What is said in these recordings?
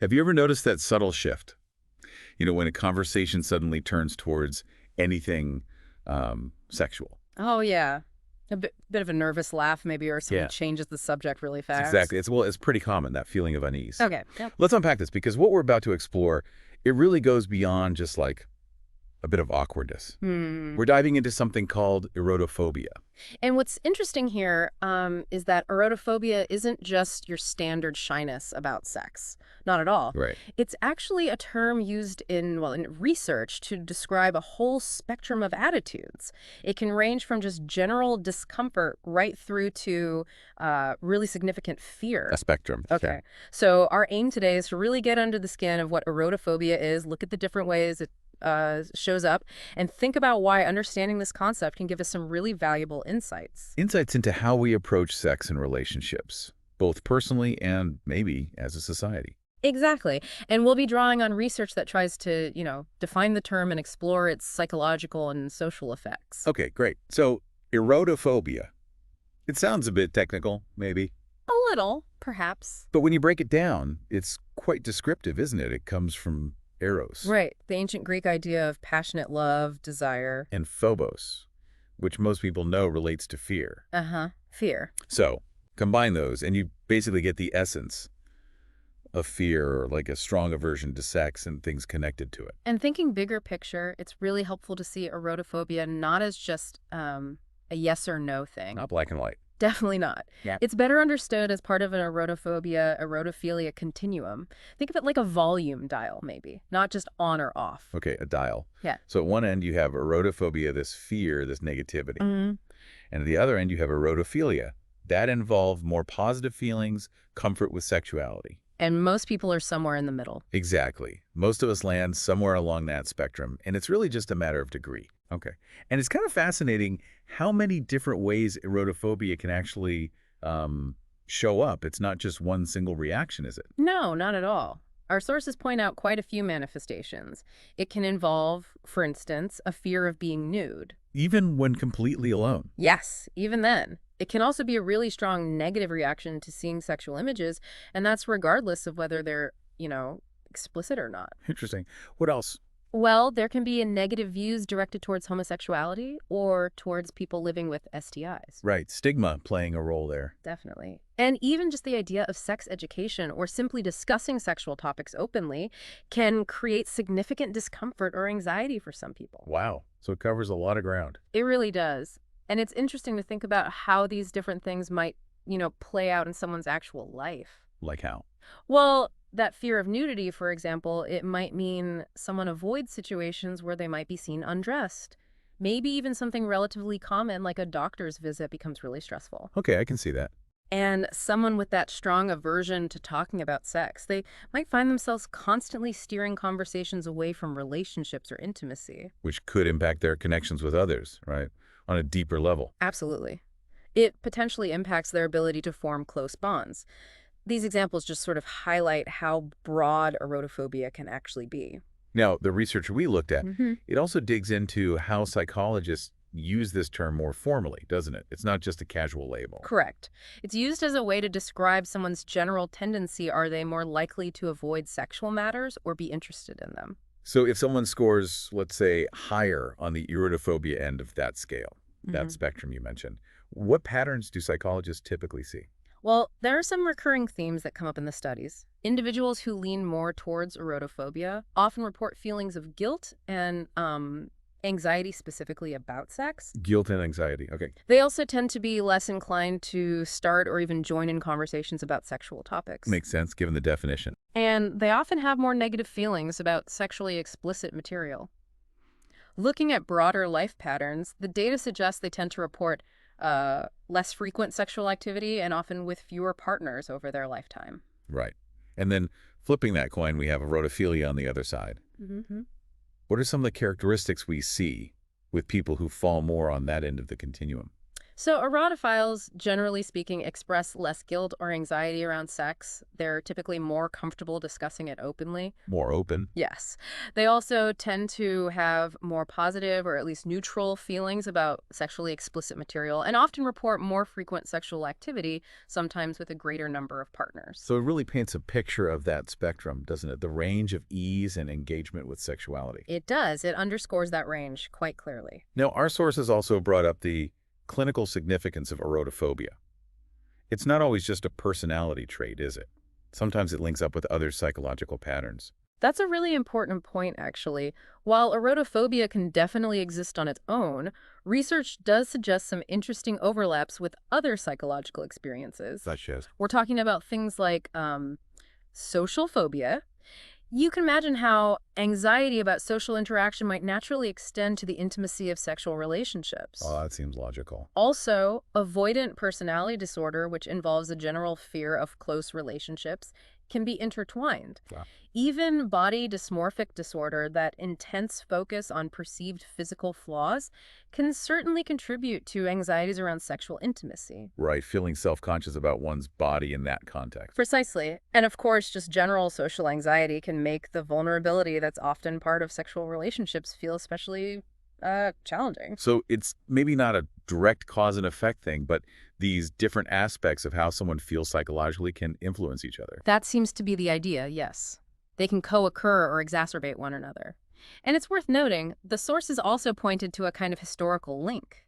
Have you ever noticed that subtle shift? When a conversation suddenly turns towards anything sexual. Oh, yeah. A bit of a nervous laugh maybe, or someone Yeah, changes the subject really it's fast. exactly. It's pretty common, that feeling of unease. Okay, yep. Let's unpack this because what we're about to explore, it really goes beyond just like a bit of awkwardness. Hmm. We're diving into something called erotophobia. And what's interesting here is that erotophobia isn't just your standard shyness about sex. Not at all. Right. It's actually a term used in research to describe a whole spectrum of attitudes. It can range from just general discomfort right through to really significant fear. A spectrum. Yeah. Okay. So our aim today is to really get under the skin of what erotophobia is, look at the different ways it shows up, and think about why understanding this concept can give us some really valuable insights. Insights into how we approach sex and relationships, both personally and maybe as a society. Exactly. And we'll be drawing on research that tries to, define the term and explore its psychological and social effects. Okay, great. So, erotophobia. It sounds a bit technical, maybe. A little, perhaps. But when you break it down, it's quite descriptive, isn't it? It comes from eros Right. The ancient Greek idea of passionate love, desire. and phobos, which most people know relates to fear. Uh-huh. Fear. So, combine those, and you basically get the essence of fear, or like a strong aversion to sex and things connected to it. And thinking bigger picture, it's really helpful to see erotophobia not as just a yes or no thing. Not black and white. Definitely not. Yeah. It's better understood as part of an erotophobia, erotophilia continuum. Think of it like a volume dial, maybe, not just on or off. Okay, a dial. Yeah. So at one end you have erotophobia, this fear, this negativity. Mm-hmm. And at the other end you have erotophilia. That involve more positive feelings, comfort with sexuality. And most people are somewhere in the middle. Exactly. Most of us land somewhere along that spectrum, and it's really just a matter of degree. Okay. And it's kind of fascinating how many different ways erotophobia can actually show up. It's not just one single reaction, is it? No, not at all. Our sources point out quite a few manifestations. It can involve, for instance, a fear of being nude. Even when completely alone. Yes, even then. It can also be a really strong negative reaction to seeing sexual images, and that's regardless of whether they're, explicit or not. Interesting. What else? Well, there can be a negative views directed towards homosexuality or towards people living with STIs. Right. Stigma playing a role there. Definitely. And even just the idea of sex education or simply discussing sexual topics openly can create significant discomfort or anxiety for some people. Wow. So it covers a lot of ground. It really does. And it's interesting to think about how these different things might, play out in someone's actual life. Like how? Well, that fear of nudity, for example, it might mean someone avoids situations where they might be seen undressed. Maybe even something relatively common like a doctor's visit becomes really stressful. Okay, I can see that. And someone with that strong aversion to talking about sex, they might find themselves constantly steering conversations away from relationships or intimacy. Which could impact their connections with others, right? On a deeper level. Absolutely. It potentially impacts their ability to form close bonds. These examples just sort of highlight how broad erotophobia can actually be. Now, the research we looked at, Mm-hmm. it also digs into how psychologists use this term more formally, doesn't it? It's not just a casual label. Correct. It's used as a way to describe someone's general tendency. Are they more likely to avoid sexual matters or be interested in them? So if someone scores, let's say, higher on the erotophobia end of that scale, that spectrum you mentioned, what patterns do psychologists typically see? Well, there are some recurring themes that come up in the studies. Individuals who lean more towards erotophobia often report feelings of guilt and anxiety specifically about sex. Guilt and anxiety. Okay. They also tend to be less inclined to start or even join in conversations about sexual topics. Makes sense given the definition. And they often have more negative feelings about sexually explicit material. Looking at broader life patterns, the data suggests they tend to report less frequent sexual activity and often with fewer partners over their lifetime. Right. And then flipping that coin, we have erotophilia on the other side. Mm-hmm. What are some of the characteristics we see with people who fall more on that end of the continuum? So, erotophiles, generally speaking, express less guilt or anxiety around sex. They're typically more comfortable discussing it openly. More open. Yes. They also tend to have more positive or at least neutral feelings about sexually explicit material and often report more frequent sexual activity, sometimes with a greater number of partners. So it really paints a picture of that spectrum, doesn't it? The range of ease and engagement with sexuality. It does. It underscores that range quite clearly. Now, our sources also brought up the clinical significance of erotophobia. It's not always just a personality trait, is it? Sometimes it links up with other psychological patterns. That's a really important point, actually. While erotophobia can definitely exist on its own, research does suggest some interesting overlaps with other psychological experiences. Such as? We're talking about things like social phobia. You can imagine how anxiety about social interaction might naturally extend to the intimacy of sexual relationships. Oh, that seems logical. Also, avoidant personality disorder, which involves a general fear of close relationships, can be intertwined. Wow. Even body dysmorphic disorder, that intense focus on perceived physical flaws, can certainly contribute to anxieties around sexual intimacy. Right, feeling self-conscious about one's body in that context. Precisely. And of course, just general social anxiety can make the vulnerability that's often part of sexual relationships feel especially challenging. So it's maybe not a direct cause and effect thing, but these different aspects of how someone feels psychologically can influence each other. That seems to be the idea, yes. They can co-occur or exacerbate one another. And it's worth noting, the sources also pointed to a kind of historical link,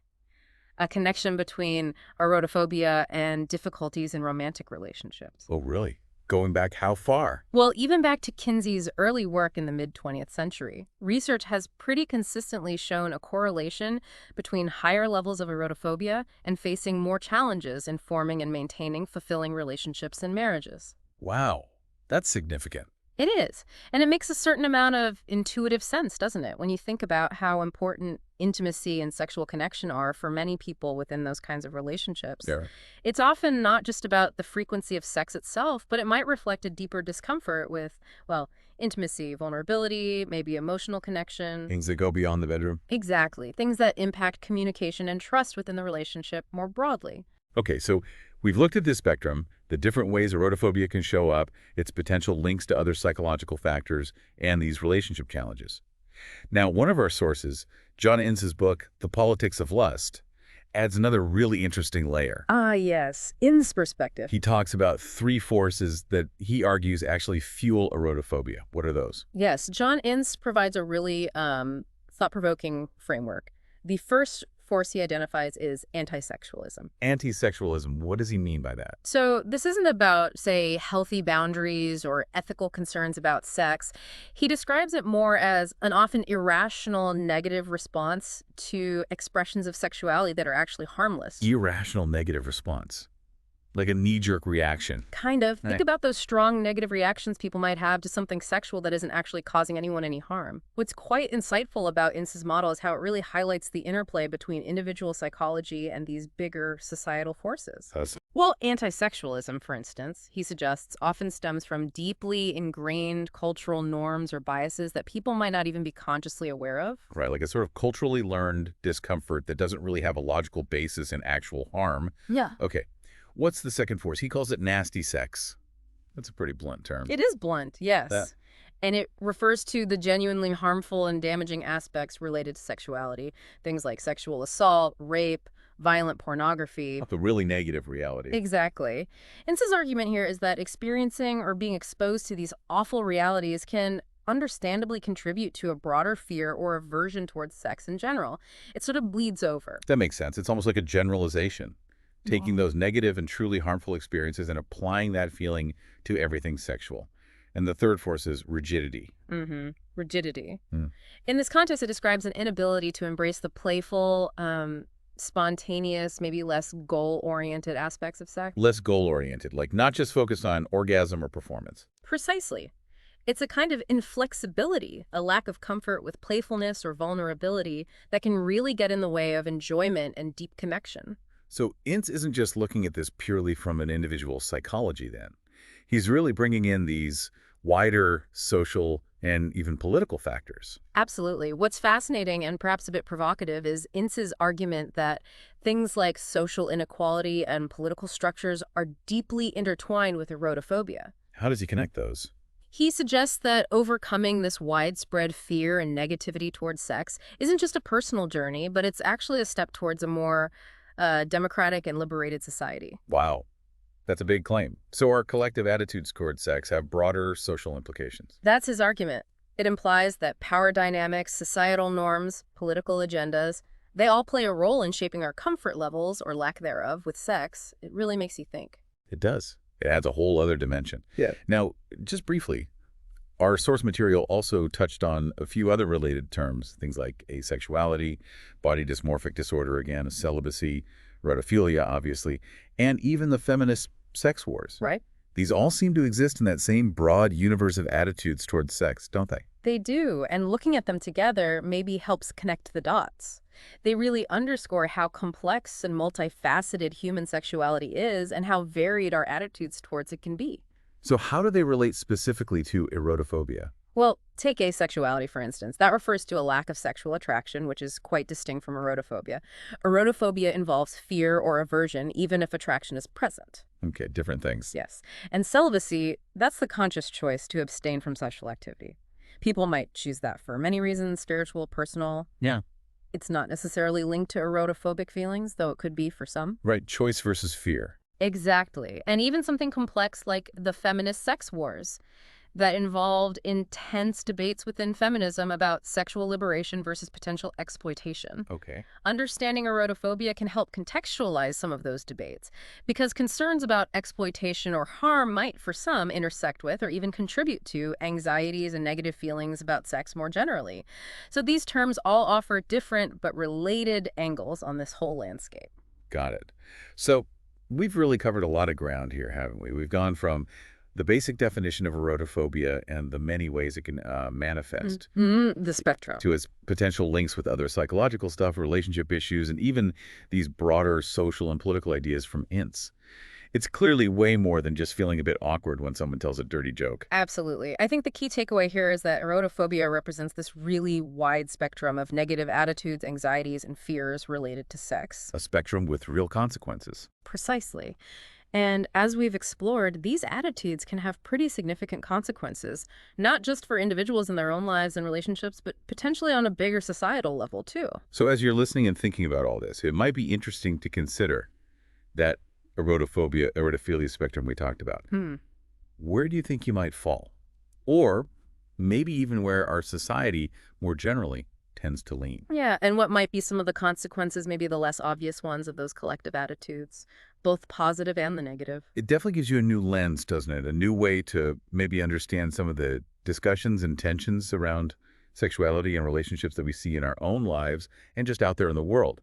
a connection between erotophobia and difficulties in romantic relationships. Oh, really? Going back how far? Well, even back to Kinsey's early work in the mid-20th century, research has pretty consistently shown a correlation between higher levels of erotophobia and facing more challenges in forming and maintaining fulfilling relationships and marriages. Wow, that's significant. It is. And it makes a certain amount of intuitive sense, doesn't it? When you think about how important intimacy and sexual connection are for many people within those kinds of relationships. Yeah. It's often not just about the frequency of sex itself, but it might reflect a deeper discomfort with, well, intimacy, vulnerability, maybe emotional connection. Things that go beyond the bedroom. Exactly. Things that impact communication and trust within the relationship more broadly. Okay, so we've looked at this spectrum, the different ways erotophobia can show up, its potential links to other psychological factors, and these relationship challenges. Now, one of our sources, John Ince's book, The Politics of Lust, adds another really interesting layer. Ah, yes. In's perspective. He talks about three forces that he argues actually fuel erotophobia. What are those? Yes, John Ince provides a really thought-provoking framework. The first force he identifies is anti-sexualism. Anti-sexualism, what does he mean by that? So this isn't about, say, healthy boundaries or ethical concerns about sex. He describes it more as an often irrational negative response to expressions of sexuality that are actually harmless. Irrational negative response. Like a knee-jerk reaction. Kind of. Think Right. about those strong negative reactions people might have to something sexual that isn't actually causing anyone any harm. What's quite insightful about Ince's model is how it really highlights the interplay between individual psychology and these bigger societal forces. Well, anti-sexualism, for instance, he suggests, often stems from deeply ingrained cultural norms or biases that people might not even be consciously aware of. Right, like a sort of culturally learned discomfort that doesn't really have a logical basis in actual harm. Yeah. Okay, what's the second force? He calls it nasty sex. That's a pretty blunt term. It is blunt, yes. That- And it refers to the genuinely harmful and damaging aspects related to sexuality. Things like sexual assault, rape, violent pornography. The really negative reality. Exactly. Ince's argument here is that experiencing or being exposed to these awful realities can understandably contribute to a broader fear or aversion towards sex in general. It sort of bleeds over. That makes sense. It's almost like a generalization. Taking those negative and truly harmful experiences and applying that feeling to everything sexual. And the third force is rigidity. Rigidity. Mm. In this context, it describes an inability to embrace the playful, spontaneous, maybe less goal-oriented aspects of sex. Less goal-oriented, like not just focused on orgasm or performance. Precisely. It's a kind of inflexibility, a lack of comfort with playfulness or vulnerability that can really get in the way of enjoyment and deep connection. So Ince isn't just looking at this purely from an individual's psychology then. He's really bringing in these wider social and even political factors. Absolutely. What's fascinating and perhaps a bit provocative is Ince's argument that Things like social inequality and political structures are deeply intertwined with erotophobia. How does he connect those? He suggests that overcoming this widespread fear and negativity towards sex isn't just a personal journey, but it's actually a step towards a more democratic and liberated society. Wow, that's a big claim. So our collective attitudes toward sex have broader social implications. That's his argument. It implies that power dynamics, societal norms, political agendas, they all play a role in shaping our comfort levels, or lack thereof, with sex. It really makes you think. It does. It adds a whole other dimension. Yeah. Now, just briefly, our source material also touched on a few other related terms, things like asexuality, body dysmorphic disorder, again, celibacy, erotophilia, obviously, and even the feminist sex wars. Right? These all seem to exist in that same broad universe of attitudes towards sex, don't they? They do, and looking at them together maybe helps connect the dots. They really underscore how complex and multifaceted human sexuality is and how varied our attitudes towards it can be. So how do they relate specifically to erotophobia? Well, take asexuality, for instance. That refers to a lack of sexual attraction, which is quite distinct from erotophobia. Erotophobia involves fear or aversion, even if attraction is present. Okay, different things. Yes. And celibacy, that's the conscious choice to abstain from sexual activity. People might choose that for many reasons, spiritual, personal. Yeah. It's not necessarily linked to erotophobic feelings, though it could be for some. Right, choice versus fear. Exactly. And even something complex like the feminist sex wars that involved intense debates within feminism about sexual liberation versus potential exploitation. Okay. Understanding erotophobia can help contextualize some of those debates, because concerns about exploitation or harm might, for some, intersect with or even contribute to anxieties and negative feelings about sex more generally. So these terms all offer different but related angles on this whole landscape. Got it. So we've really covered a lot of ground here, haven't we? We've gone from the basic definition of erotophobia and the many ways it can manifest The spectrum. to its potential links with other psychological stuff, relationship issues, and even these broader social and political ideas from INTs. It's clearly way more than just feeling a bit awkward when someone tells a dirty joke. Absolutely. I think the key takeaway here is that erotophobia represents this really wide spectrum of negative attitudes, anxieties, and fears related to sex. A spectrum with real consequences. Precisely. And as we've explored, these attitudes can have pretty significant consequences, not just for individuals in their own lives and relationships, but potentially on a bigger societal level, too. So as you're listening and thinking about all this, it might be interesting to consider that erotophobia, erotophilia spectrum we talked about. Where do you think you might fall? Or maybe even where our society more generally tends to lean. Yeah, and what might be some of the consequences, maybe the less obvious ones of those collective attitudes, both positive and the negative? It definitely gives you a new lens, doesn't it? A new way to maybe understand some of the discussions and tensions around sexuality and relationships that we see in our own lives and just out there in the world.